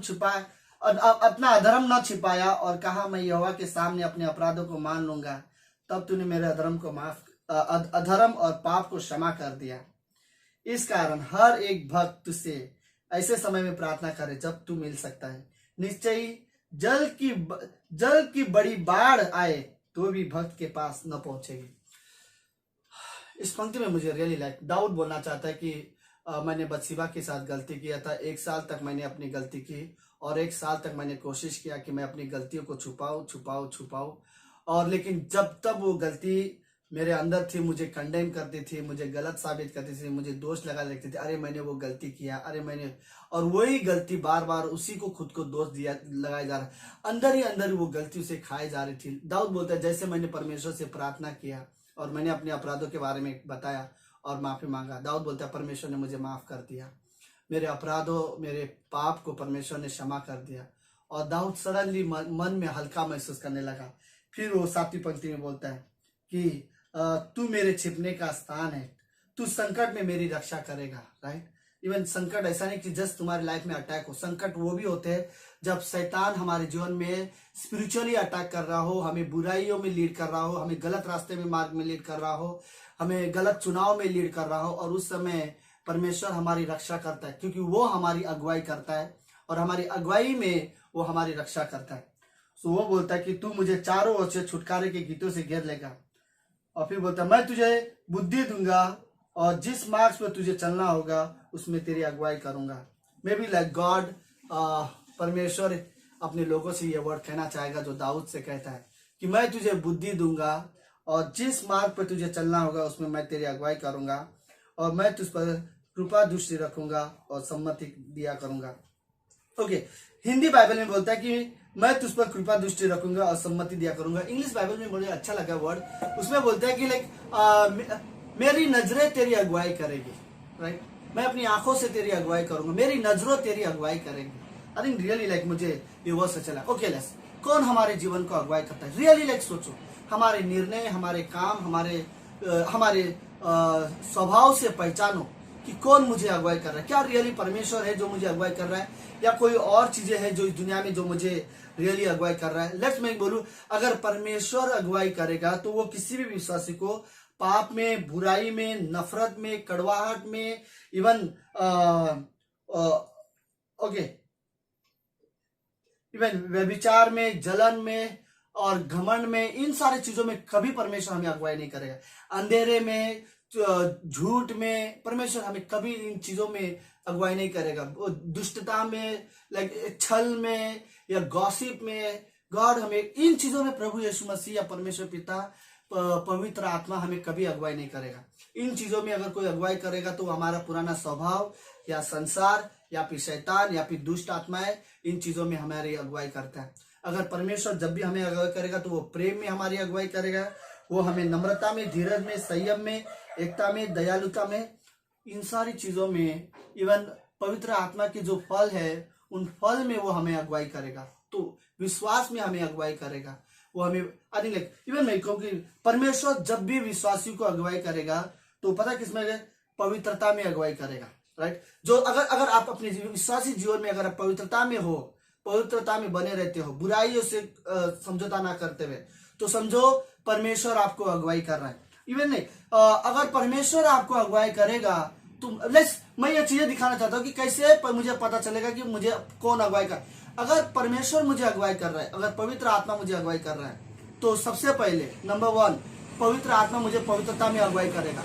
न छिपाया और कहा मैं यहोवा के सामने अपने अपराधों को मान लूंगा, तब तूने मेरे अधर्म और पाप को क्षमा कर दिया। इस कारण हर एक भक्त तुझसे ऐसे समय में प्रार्थना करे जब तू मिल सकता है। निश्चय ही जल की बड़ी बाढ़ आए तो भी भक्त के पास न पहुंचेगी। इस पंक्ति में मुझे रियली दाऊद बोलना चाहता है कि मैंने बत्सिबा के साथ गलती किया था। 1 साल तक मैंने अपनी गलती की और 1 साल तक मैंने कोशिश किया कि मैं अपनी गलतियों को छुपाऊं और लेकिन जब तब वो गलती मेरे अंदर थी, मुझे कंडेम करती थी, मुझे गलत साबित करती थी, मुझे दोष लगा देती थी, अरे मैंने वो गलती किया, अरे मैंने, और वही गलती बार बार उसी को खुद को दोष लगाया जा रहा, अंदर ही अंदर वो गलती उसे खाए जा रही थी। दाऊद बोलता है जैसे मैंने परमेश्वर से प्रार्थना किया और मैंने अपने अपराधों के बारे में बताया और माफी मांगा, दाऊद बोलता है परमेश्वर ने मुझे माफ कर दिया, मेरे अपराधों मेरे पाप को परमेश्वर ने क्षमा कर दिया और दाऊद सडनली मन में हल्का महसूस करने लगा। फिर वो 7वीं पंक्ति में बोलता है कि तू मेरे छिपने का स्थान है, तू संकट में मेरी रक्षा करेगा। राइट, इवन संकट ऐसा नहीं कि जस्ट तुम्हारी लाइफ में अटैक हो, संकट वो भी होते हैं जब शैतान हमारे जीवन में स्पिरिचुअली अटैक कर रहा हो, हमें बुराइयों में लीड कर रहा हो, हमें गलत रास्ते में मार्ग में लीड कर रहा हो, हमें गलत चुनाव में लीड कर रहा हो, और उस समय परमेश्वर हमारी रक्षा करता है क्योंकि वो हमारी अगुवाई करता है और हमारी अगुवाई में वो हमारी रक्षा करता है। तो वो बोलता है कि तू मुझे चारों ओर से छुटकारे के गीतों से घेर लेगा, और फिर बोलता है मैं तुझे बुद्धि दूंगा और जिस मार्ग पर तुझे चलना होगा उसमें तेरी अगुवाई करूंगा। मे बी लाइक गॉड, परमेश्वर अपने लोगों से ये वर्ड कहना चाहेगा जो दाऊद से कहता है कि मैं तुझे बुद्धि दूंगा और जिस मार्ग पर तुझे चलना होगा उसमें मैं तेरी अगुवाई करूंगा और मैं तुझ पर कृपा दृष्टि रखूंगा और सम्मति दिया करूंगा। ओके, हिंदी बाइबल में बोलता है कि मैं तुझ पर कृपा दृष्टि रखूंगा और सम्मति दिया करूंगा। इंग्लिश बाइबल में मुझे अच्छा लगा वर्ड, उसमें बोलता है कि लाइक मेरी नजरें तेरी अगुवाई करेगी। राइट, मैं अपनी आंखों से तेरी अगुवाई करूंगा, मेरी नजरों तेरी अगुवाई करेंगी। आई थिंक रियली लाइक मुझे ये वर्ड से चला। ओके लेट्स, कौन हमारे जीवन को अगुवाई करता है? रियली लाइक सोचो, हमारे निर्णय, हमारे काम, हमारे स्वभाव से पहचानो कि कौन मुझे अगुवाई कर रहा है। क्या रियली परमेश्वर है जो मुझे अगुवाई कर रहा है या कोई और चीजें हैं जो इस दुनिया में जो मुझे रियली अगुवाई कर रहा है? लेट्स मैं बोलूं, अगर परमेश्वर अगुवाई करेगा तो वो किसी भी विश्वासी को पाप में, बुराई में, नफरत में, कड़वाहट में, इवन व्यभिचार में, जलन में और घमंड में, इन सारे चीजों में कभी परमेश्वर हमें अगुवाई नहीं करेगा। अंधेरे में, झूठ में परमेश्वर हमें कभी इन चीजों में अगुवाई नहीं करेगा। दुष्टता में, लाइक छल में या गॉसिप में, गॉड हमें इन चीजों में, प्रभु यीशु मसीह या परमेश्वर पिता, पवित्र आत्मा हमें कभी अगुवाई नहीं करेगा। इन चीजों में अगर कोई अगुवाई करेगा तो हमारा पुराना स्वभाव या संसार या फिर शैतान या फिर दुष्ट आत्माएं इन चीजों में हमारी अगुवाई करता है। अगर परमेश्वर जब भी हमें अगुवाई करेगा तो वो प्रेम में हमारी अगुवाई करेगा, वो हमें नम्रता में, धीरज में, संयम में, एकता में, दयालुता में, इन सारी चीजों में, इवन पवित्र आत्मा के जो फल है उन फल में वो हमें अगुवाई करेगा। तो विश्वास में हमें अगुवाई करेगा, वो हमें आई थिंक लाइक इवन मैं कहूँ कि परमेश्वर जब भी विश्वासी को अगुवाई करेगा तो पता किसमें है? पवित्रता में अगुवाई करेगा, राइट। जो अगर अगर आप अपने विश्वासी जीवन में अगर आप पवित्रता में हो, पवित्रता में बने रहते हो, बुराइयों से समझौता ना करते हुए, तो समझो परमेश्वर आपको अगुवाई कर रहा है। इवन नहीं अगर परमेश्वर आपको अगुवाई करेगा तो मैं ये चीजें दिखाना चाहता हूँ कि कैसे मुझे पता चलेगा कि मुझे कौन अगुवाई कर। अगर परमेश्वर मुझे अगुवाई कर रहा है, अगर पवित्र आत्मा मुझे अगुवाई कर रहा है, तो सबसे पहले नंबर 1 पवित्र आत्मा मुझे पवित्रता में अगुवाई करेगा।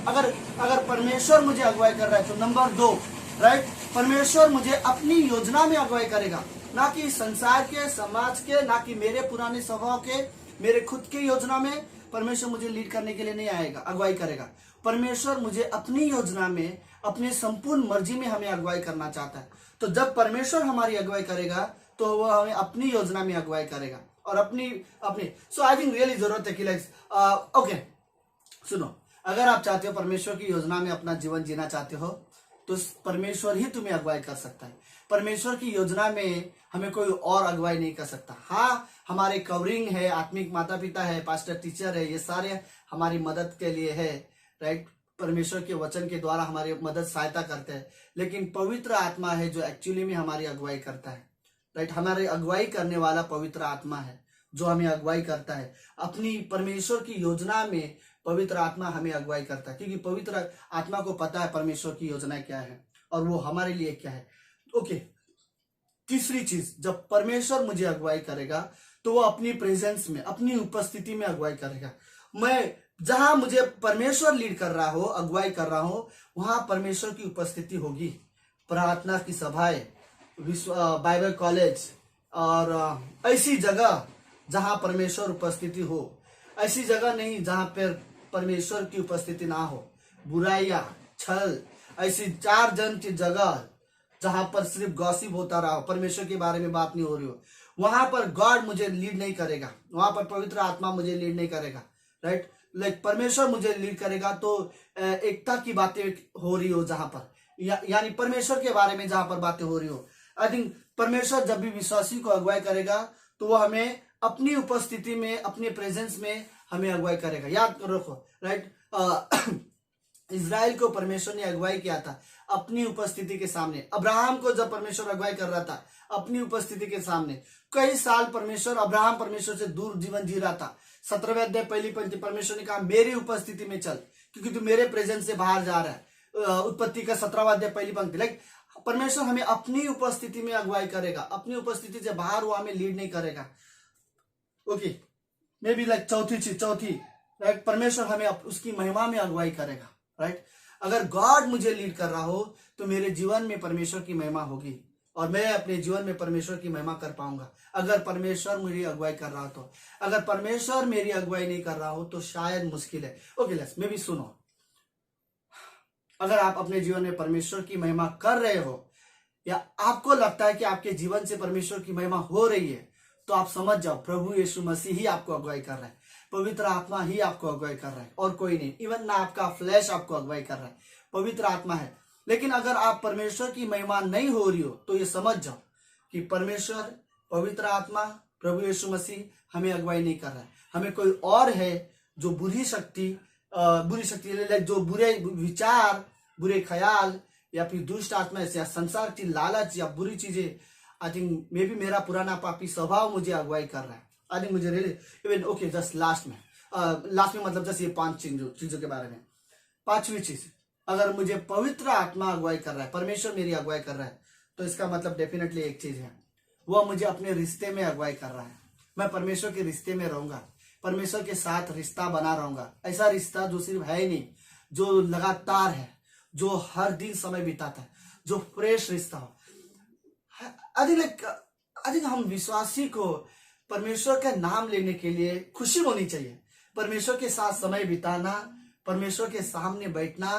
अगर परमेश्वर मुझे अगुवाई कर रहा है तो नंबर 2 राइट, परमेश्वर मुझे अपनी योजना में अगुवाई करेगा, ना कि संसार के, समाज के, ना कि मेरे पुराने स्वभाव के, मेरे खुद के योजना में परमेश्वर मुझे लीड करने के लिए नहीं आएगा, अगुवाई करेगा। परमेश्वर मुझे अपनी योजना में, अपने संपूर्ण मर्जी में हमें अगुवाई करना चाहता है। तो जब परमेश्वर हमारी अगुवाई करेगा तो वह हमें अपनी योजना में अगुवाई करेगा और अपनी सो आई थिंक रियली जरूरत है कि लाइक ओके सुनो, अगर आप चाहते हो परमेश्वर की योजना में अपना जीवन जीना चाहते हो तो परमेश्वर ही तुम्हें अगुवाई कर सकता है। परमेश्वर की योजना में हमें कोई और अगुवाई नहीं कर सकता। हाँ, हमारे कवरिंग है, आत्मिक माता पिता है, पास्टर टीचर है, ये सारे हमारी मदद के लिए है, राइट। परमेश्वर के वचन के द्वारा हमारी मदद सहायता करते हैं, लेकिन पवित्र आत्मा है जो एक्चुअली में हमारी अगुवाई करता है, राइट। हमारी अगुवाई करने वाला पवित्र आत्मा है जो हमें अगुवाई करता है। अपनी परमेश्वर की योजना में पवित्र आत्मा हमें अगुवाई करता है, क्योंकि पवित्र आत्मा को पता है परमेश्वर की योजना क्या है और वो हमारे लिए क्या है। ओके, तीसरी चीज, जब परमेश्वर मुझे अगुवाई करेगा तो वो अपनी प्रेजेंस में, अपनी उपस्थिति में अगुवाई करेगा। मैं जहां मुझे परमेश्वर लीड कर रहा हो, अगुवाई कर रहा हो, वहां परमेश्वर की उपस्थिति होगी। प्रार्थना की सभाएं, बाइबल कॉलेज और ऐसी जगह जहां परमेश्वर उपस्थिति हो, ऐसी जगह नहीं जहां पर परमेश्वर की उपस्थिति ना हो। बुराइयां, छल, ऐसी 4 जन की जगह जहां पर सिर्फ गॉसिप होता रहा हो, परमेश्वर के बारे में बात नहीं हो रही हो, वहां पर गॉड मुझे लीड नहीं करेगा, वहां पर पवित्र आत्मा मुझे लीड नहीं करेगा, राइट। लाइक परमेश्वर मुझे लीड करेगा तो एकता की बातें हो रही हो जहां पर, यानी परमेश्वर के बारे में जहां पर बातें हो रही हो। आई थिंक परमेश्वर जब भी विश्वासी को अगुवाई करेगा तो वो हमें अपनी उपस्थिति में, अपने प्रेजेंस में हमें अगुवाई करेगा। याद रखो, राइट। इज़राइल को परमेश्वर ने अगुवाई किया था अपनी उपस्थिति के सामने। अब्राहम को जब परमेश्वर अगुवाई कर रहा था अपनी उपस्थिति के सामने, कई साल अब्राहम परमेश्वर से दूर जीवन जी रहा था। 17वें अध्याय पहली पंक्ति, परमेश्वर ने कहा मेरी उपस्थिति में चल, क्योंकि तू मेरे प्रेजेंस से बाहर जा रहा है। उत्पत्ति का 17वां अध्याय पहली पंक्ति। लाइक परमेश्वर हमें अपनी उपस्थिति में अगुवाई करेगा, अपनी उपस्थिति से बाहर वो हमें लीड नहीं करेगा। ओके, मे बी लाइक चौथी राइट, परमेश्वर हमें उसकी महिमा में अगुवाई करेगा, राइट। अगर गॉड मुझे लीड कर रहा हो तो मेरे जीवन में परमेश्वर की महिमा होगी और मैं अपने जीवन में परमेश्वर की महिमा कर पाऊंगा। अगर परमेश्वर मेरी अगुवाई कर रहा हो तो, अगर परमेश्वर मेरी अगुवाई नहीं कर रहा हो तो शायद मुश्किल है। ओके, लेट्स मे बी सुनो, अगर आप अपने जीवन में परमेश्वर की महिमा कर रहे हो या आपको लगता है कि आपके जीवन से परमेश्वर की महिमा हो रही है, तो आप समझ जाओ प्रभु यीशु मसीह ही आपको अगुवाई कर रहा है, पवित्र आत्मा ही आपको अगुवाई कर रहा है और कोई नहीं। इवन ना आपका फ्लैश आपको अगुवाई कर रहा है, पवित्र आत्मा है। लेकिन अगर आप परमेश्वर की महिमा नहीं हो रही हो तो ये समझ जाओ कि परमेश्वर, पवित्र आत्मा, प्रभु यीशु मसीह हमें अगुवाई नहीं कर रहा है। हमें कोई और है जो बुरी शक्ति जो बुरे विचार, बुरे ख्याल या फिर दुष्ट आत्मा या संसार की लालच या बुरी चीजें, आई थिंक मे बी मेरा पुराना पापी स्वभाव मुझे अगुवाई कर रहा है। आई थिंक मुझे really even okay, just last में मतलब जस्ट ये 5 चीजों के बारे में। 5वीं चीज, अगर मुझे पवित्र आत्मा अगुवाई कर रहा है, परमेश्वर मेरी अगुवाई कर रहा है, तो इसका मतलब डेफिनेटली एक चीज है, वह मुझे अपने रिश्ते में अगुवाई कर रहा है। मैं परमेश्वर के रिश्ते में रहूंगा, परमेश्वर के साथ रिश्ता बना रहूंगा। ऐसा रिश्ता जो सिर्फ है ही नहीं, जो लगातार है, जो हर दिन समय बिताता है, जो फ्रेश रिश्ता हो। आई थिंक हम विश्वासी को परमेश्वर का नाम लेने के लिए खुशी होनी चाहिए। परमेश्वर के साथ समय बिताना, परमेश्वर के सामने बैठना,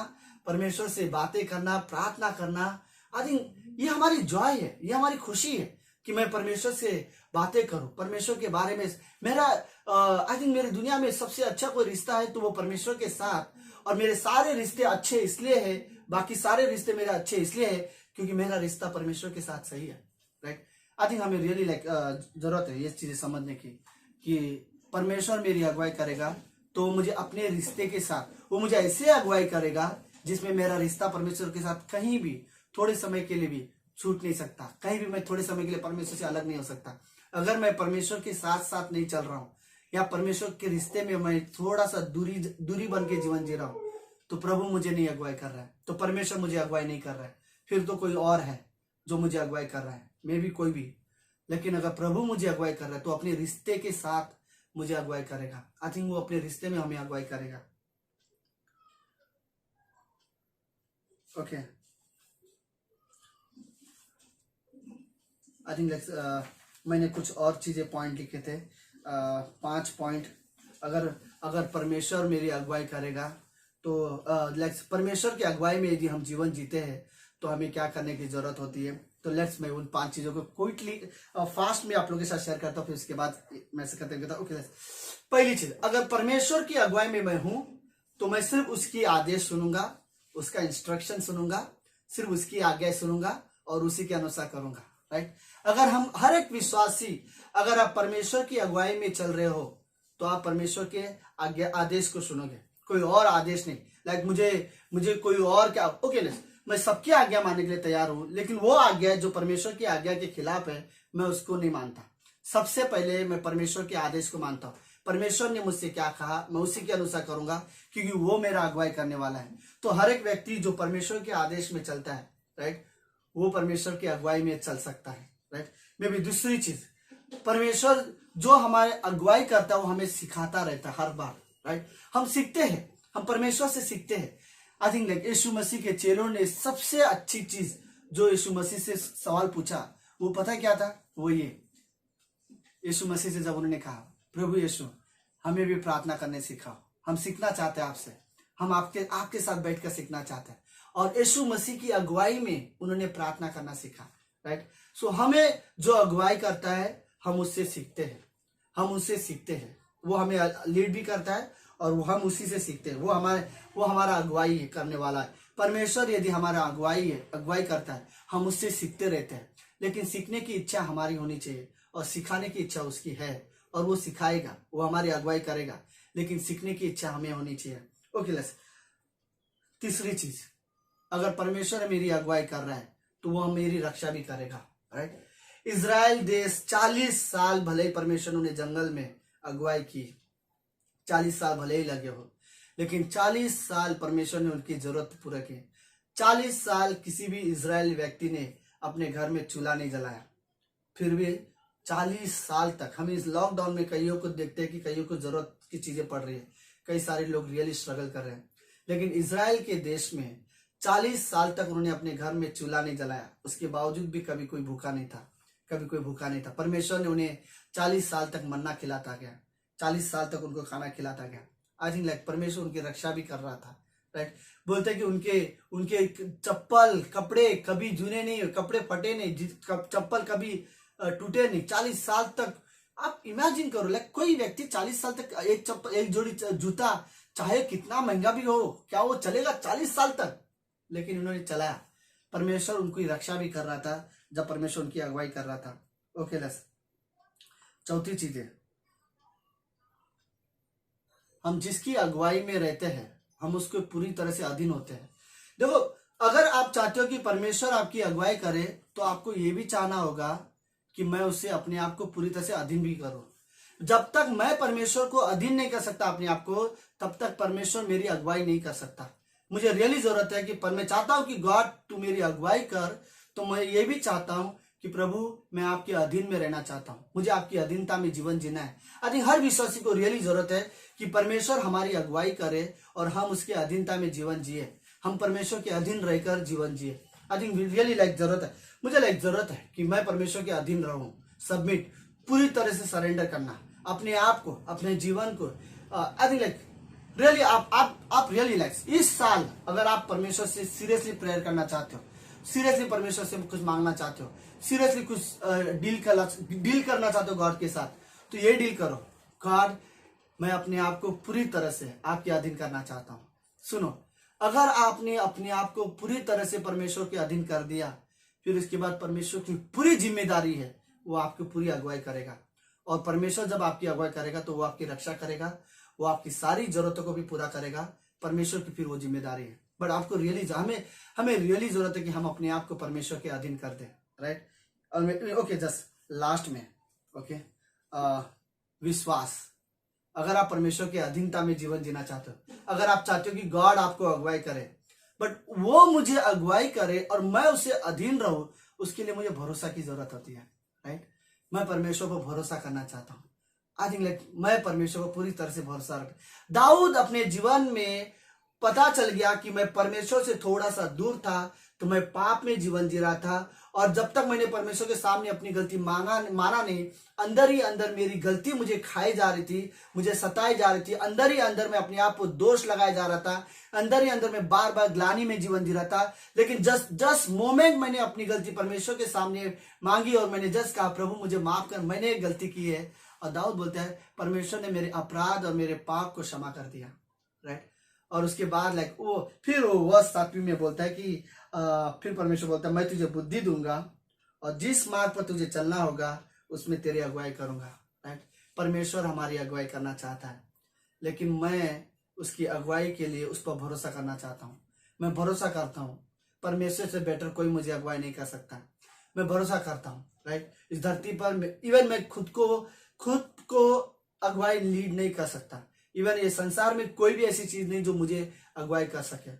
परमेश्वर से बातें करना, प्रार्थना करना, आई थिंक ये हमारी जॉय है, ये हमारी खुशी है कि मैं परमेश्वर से बातें करूं, परमेश्वर के बारे में। मेरा आई थिंक मेरी दुनिया में सबसे अच्छा कोई रिश्ता है तो वो परमेश्वर के साथ। और मेरे सारे रिश्ते अच्छे इसलिए है, बाकी सारे रिश्ते मेरे अच्छे इसलिए है क्योंकि मेरा रिश्ता परमेश्वर के साथ सही है, राइट। आई थिंक हमें रियली जरूरत है ये चीजें समझने की कि परमेश्वर मेरी अगुवाई करेगा तो मुझे अपने रिश्ते के साथ वो मुझे ऐसे अगुवाई करेगा जिसमें मेरा रिश्ता परमेश्वर के साथ कहीं भी थोड़े समय के लिए भी छूट नहीं सकता, कहीं भी मैं थोड़े समय के लिए परमेश्वर से अलग नहीं हो सकता। अगर मैं परमेश्वर के साथ साथ नहीं चल रहा हूँ या परमेश्वर के रिश्ते में मैं थोड़ा सा दूरी बन के जीवन जी रहा हूँ तो प्रभु मुझे नहीं अगुवाई कर रहा है, तो परमेश्वर मुझे अगुवाई नहीं कर रहा है, फिर तो कोई और है जो मुझे अगुवाई कर रहा है, मे भी कोई भी। लेकिन अगर प्रभु मुझे अगुवाई कर रहा है तो अपने रिश्ते के साथ मुझे अगुवाई करेगा। आई थिंक वो अपने रिश्ते में हमें अगुवाई करेगा। ओके, आई थिंक मैंने कुछ और चीजें पॉइंट लिखे थे, 5 पॉइंट। अगर परमेश्वर मेरी अगुवाई करेगा तो परमेश्वर की अगुवाई में यदि हम जीवन जीते हैं तो हमें क्या करने की जरूरत होती है। तो लेट्स मैं उन 5 चीजों को क्विकली फास्ट में आप लोगों के साथ शेयर करता हूँ, फिर उसके बाद मैं से करते रहता हूँ। ओके, पहली चीज, अगर परमेश्वर की अगुवाई में मैं हूं तो मैं सिर्फ उसकी आदेश सुनूंगा, उसका इंस्ट्रक्शन सुनूंगा, सिर्फ उसकी आज्ञा सुनूंगा और उसी के अनुसार करूंगा। राइट, अगर हम हर एक विश्वासी, अगर आप परमेश्वर की अगुवाई में चल रहे हो तो आप परमेश्वर के आज्ञा आदेश को सुनोगे, कोई और आदेश नहीं। लाइक मुझे कोई और क्या, ओके मैं सबकी आज्ञा मानने के लिए तैयार हूं, लेकिन वो आज्ञा जो परमेश्वर की आज्ञा के खिलाफ है मैं उसको नहीं मानता। सबसे पहले मैं परमेश्वर के आदेश को मानता हूँ। परमेश्वर ने मुझसे क्या कहा मैं उसी के अनुसार करूंगा, क्योंकि वो मेरा अगुवाई करने वाला है। तो हर एक व्यक्ति जो परमेश्वर के आदेश में चलता है, राइट, वो परमेश्वर की अगुवाई में चल सकता है। राइट, मे भी दूसरी चीज, परमेश्वर जो हमारे अगुवाई करता है वो हमें सिखाता रहता है हर बार। राइट, हम सीखते हैं, हम परमेश्वर से सीखते हैं। आई थिंक लाइक यीशु मसीह के चेलों ने सबसे अच्छी चीज जो यीशु मसीह से सवाल पूछा वो पता क्या था, वो ये, यीशु मसीह से जब उन्होंने कहा प्रभु यीशु हमें भी प्रार्थना करने सिखाओ, हम सीखना चाहते हैं आपसे, हम आपके साथ बैठकर सीखना चाहते हैं। और यीशु मसीह की अगुवाई में उन्होंने प्रार्थना करना सीखा। राइट, सो हमें जो अगुवाई करता है हम उससे सीखते हैं, हम उससे सीखते हैं। वो हमें लीड भी करता है और हम उसी से सीखते हैं। वो हमारा अगुवाई करने वाला है। परमेश्वर यदि हमारा अगुवाई करता है हम उससे सीखते रहते हैं। लेकिन सीखने की इच्छा हमारी होनी चाहिए और सिखाने की इच्छा उसकी है, और वो सिखाएगा, वो हमारी अगुवाई करेगा, लेकिन सीखने की इच्छा हमें होनी चाहिए। ओके, तीसरी चीज, अगर परमेश्वर मेरी अगुवाई कर रहा है तो वो मेरी रक्षा भी करेगा। राइट, इजराइल देश 40 साल भले ही परमेश्वर ने जंगल में अगुवाई की, 40 साल भले ही लगे हो, लेकिन 40 साल परमेश्वर ने उनकी जरूरत पूरा की। 40 साल किसी भी इजराइल व्यक्ति ने अपने घर में चूल्हा नहीं जलाया, फिर भी 40 साल तक हम इस लॉकडाउन में कईयों को देखते हैं कि कईयों को जरूरत की चीजें पड़ रही है, कई सारे लोग रियली स्ट्रगल कर रहे हैं। लेकिन इजराइल के देश में 40 साल तक उन्होंने अपने घर में चूल्हा नहीं जलाया, उसके बावजूद भी कभी कोई भूखा नहीं था, कभी कोई भूखा नहीं था। परमेश्वर ने उन्हें 40 साल तक मन्ना खिलाता गया, 40 साल तक उनको खाना खिलाता गया। आई थिंक लाइक परमेश्वर उनकी रक्षा भी कर रहा था। राइट, बोलते हैं कि उनके चप्पल कपड़े कभी जूने नहीं, कपड़े फटे नहीं, चप्पल कभी टूटे नहीं। 40 साल तक आप इमेजिन करो, लाइक कोई व्यक्ति 40 साल तक एक जोड़ी जूता चाहे कितना महंगा भी हो, क्या वो चलेगा 40 साल तक? लेकिन उन्होंने चलाया। परमेश्वर उनकी रक्षा भी कर रहा था जब परमेश्वर उनकी अगुवाई कर रहा था। ओके, चौथी चीज है, हम जिसकी अगुवाई में रहते हैं हम उसको पूरी तरह से अधीन होते हैं। देखो, अगर आप चाहते हो कि परमेश्वर आपकी अगुवाई करे तो आपको ये भी चाहना होगा कि मैं उससे अपने आप को पूरी तरह से अधीन भी करूं। जब तक मैं परमेश्वर को अधीन नहीं कर सकता अपने आप को, तब तक परमेश्वर मेरी अगुवाई नहीं कर सकता। मुझे रियली जरूरत है कि मैं चाहता हूं कि गॉड तू मेरी अगुवाई कर, तो मैं ये भी चाहता हूं कि प्रभु मैं आपके अधीन में रहना चाहता हूं, मुझे आपकी अधीनता में जीवन जीना है। आई थिंक हर विश्वासी को रियली जरूरत है कि परमेश्वर हमारी अगुवाई करे और हम उसके अधीनता में जीवन जिए, हम परमेश्वर के अधीन रहकर जीवन जिए। आई थिंक रियली जरूरत है, मुझे जरूरत है कि मैं परमेश्वर के अधीन रहूं। सबमिट, पूरी तरह से सरेंडर करना अपने आप को, अपने जीवन को। आई थिंक रियली आप रियली इस साल अगर आप परमेश्वर से सीरियसली प्रेयर करना चाहते हो, सीरियसली परमेश्वर से कुछ मांगना चाहते हो, सीरियसली कुछ डील करना चाहते हो गॉड के साथ, तो ये डील करो, गॉड मैं अपने आप को पूरी तरह से आपके अधीन करना चाहता हूं। सुनो, अगर आपने अपने आप को पूरी तरह से परमेश्वर के अधीन कर दिया, फिर उसके बाद परमेश्वर की पूरी जिम्मेदारी है, वो आपकी पूरी अगुवाई करेगा, और परमेश्वर जब आपकी अगुवाई करेगा तो वो आपकी रक्षा करेगा, वो आपकी सारी जरूरतों को भी पूरा करेगा। परमेश्वर की फिर वो जिम्मेदारी है। बट आपको रियली हमें रियली जरूरत है कि हम अपने आप को परमेश्वर के अधीन कर दें, राइट। और ओके, जस्ट लास्ट में ओके, विश्वास। अगर आप परमेश्वर के अधीनता में जीवन जीना चाहते हो, अगर आप चाहते हो कि गॉड आपको अगुवाई करे, बट वो मुझे अगुवाई करे और मैं उसे अधीन रहूं, उसके लिए मुझे भरोसा की जरूरत होती है, राइट। मैं परमेश्वर को भरोसा करना चाहता हूँ। आई थिंक लाइक मैं परमेश्वर को पूरी तरह से भरोसा रख। दाऊद अपने जीवन में पता चल गया कि मैं परमेश्वर से थोड़ा सा दूर था तो मैं पाप में जीवन जी रहा था, और जब तक मैंने परमेश्वर के सामने अपनी गलती माना नहीं, अंदर ही अंदर मेरी गलती मुझे खाई जा रही थी, मुझे सताई जा रही थी, अंदर ही अंदर मैं अपने आप को दोष लगाया जा रहा था, अंदर ही अंदर मैं बार बार ग्लानि में जीवन जी रहा था। लेकिन जस्ट मोमेंट मैंने अपनी गलती परमेश्वर के सामने मांगी और मैंने जस्ट कहा, प्रभु मुझे माफ कर, मैंने एक गलती की है, और दाऊद बोलता है परमेश्वर ने मेरे अपराध और मेरे पाप को क्षमा कर दिया, राइट। और उसके बाद लाइक फिर वो वर्ष 7 में बोलता है कि फिर परमेश्वर बोलता है मैं तुझे बुद्धि दूंगा और जिस मार्ग पर तुझे चलना होगा उसमें तेरी अगुवाई करूंगा, राइट। परमेश्वर हमारी अगुवाई करना चाहता है, लेकिन मैं उसकी अगुवाई के लिए उस पर भरोसा करना चाहता हूँ। मैं भरोसा करता हूँ परमेश्वर से बेटर कोई मुझे अगुवाई नहीं कर सकता। मैं भरोसा करता हूँ, राइट। इस धरती पर इवन मैं खुद को अगुवाई लीड नहीं कर सकता। इवन ये संसार में कोई भी ऐसी चीज नहीं जो मुझे अगुवाई कर सके।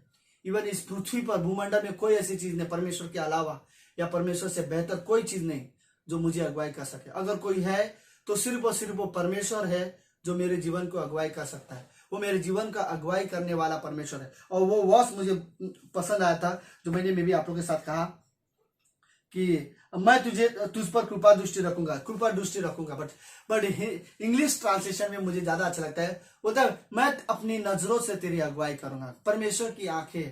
इवन इस पृथ्वी पर भूमंडल में कोई ऐसी चीज नहीं परमेश्वर के अलावा या परमेश्वर से बेहतर कोई चीज नहीं जो मुझे अगुवाई कर सके। अगर कोई है तो सिर्फ और सिर्फ वो परमेश्वर है जो मेरे जीवन को अगुवाई कर सकता है। वो मेरे जीवन का अगुवाई करने वाला परमेश्वर है। और वो वर्ष मुझे पसंद आया था जो मैंने भी आप लोगों के साथ कहा कि मैं तुझ पर कृपा दृष्टि रखूंगा। बट इंग्लिश ट्रांसलेशन में मुझे ज्यादा अच्छा लगता है, बोलता है मैं अपनी नजरों से तेरी अगुवाई करूंगा। परमेश्वर की आंखें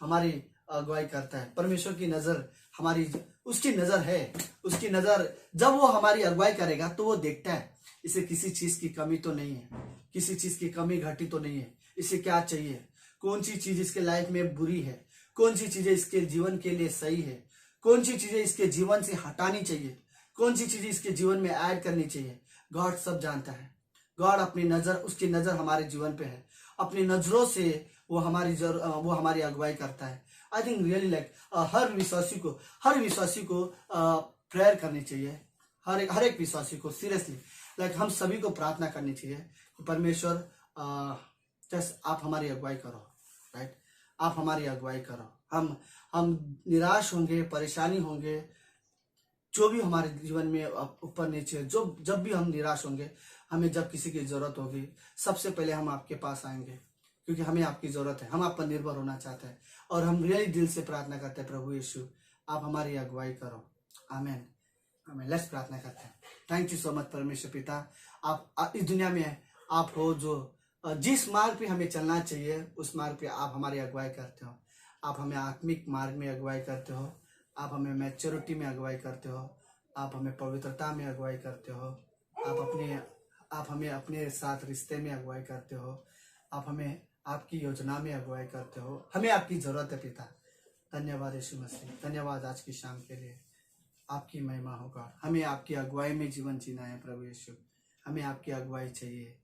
हमारी अगुवाई करता है। परमेश्वर की नजर हमारी, उसकी नजर है, उसकी नजर जब वो हमारी अगुवाई करेगा तो वो देखता है इसे किसी चीज की कमी तो नहीं है, किसी चीज की कमी घटी तो नहीं है, इसे क्या चाहिए, कौन सी चीज इसके लाइफ में बुरी है, कौन सी चीजें इसके जीवन के लिए सही है, कौन सी चीजें इसके जीवन से हटानी चाहिए, कौन सी चीजें इसके जीवन में ऐड करनी चाहिए। गॉड सब जानता है। गॉड अपनी नजर, उसकी नजर हमारे जीवन पे है। अपनी नजरों से वो हमारी अगुवाई करता है। आई थिंक रियली लाइक हर विश्वासी को प्रेयर करनी चाहिए। हर एक विश्वासी को सीरियसली लाइक हम सभी को प्रार्थना करनी चाहिए कि परमेश्वर जस्ट आप हमारी अगुवाई करो, राइट। आप हमारी अगुवाई करो। हम निराश होंगे, परेशानी होंगे, जो भी हमारे जीवन में ऊपर नीचे जब भी हम निराश होंगे, हमें जब किसी की जरूरत होगी, सबसे पहले हम आपके पास आएंगे क्योंकि हमें आपकी जरूरत है। हम आप पर निर्भर होना चाहते हैं और हम रियली दिल से प्रार्थना करते हैं, प्रभु यीशु आप हमारी अगुवाई करो। आमेन, आमेन। लेट्स प्रार्थना करते हैं। थैंक यू सो मच परमेश्वर पिता, आप इस दुनिया में आप हो जो जिस मार्ग पे हमें चलना चाहिए उस मार्ग पे आप हमारी अगुवाई करते हो। आप हमें आत्मिक मार्ग में अगुवाई करते हो, आप हमें मैच्योरिटी में अगुवाई करते हो, आप हमें पवित्रता में अगुवाई करते हो, आप हमें अपने साथ रिश्ते में अगुवाई करते हो, आप हमें आपकी योजना में अगुवाई करते हो। हमें आपकी जरूरत है पिता। धन्यवाद यीशु मसीह, धन्यवाद आज की शाम के लिए। आपकी महिमा होगा। हमें आपकी अगुवाई में जीवन जीना है प्रभु यीशु, हमें आपकी अगुवाई चाहिए।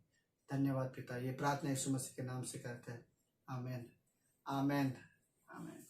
धन्यवाद पिता। ये प्रार्थना यीशु मसीह के नाम से करते हैं। आमेन, आमेन, आमेन।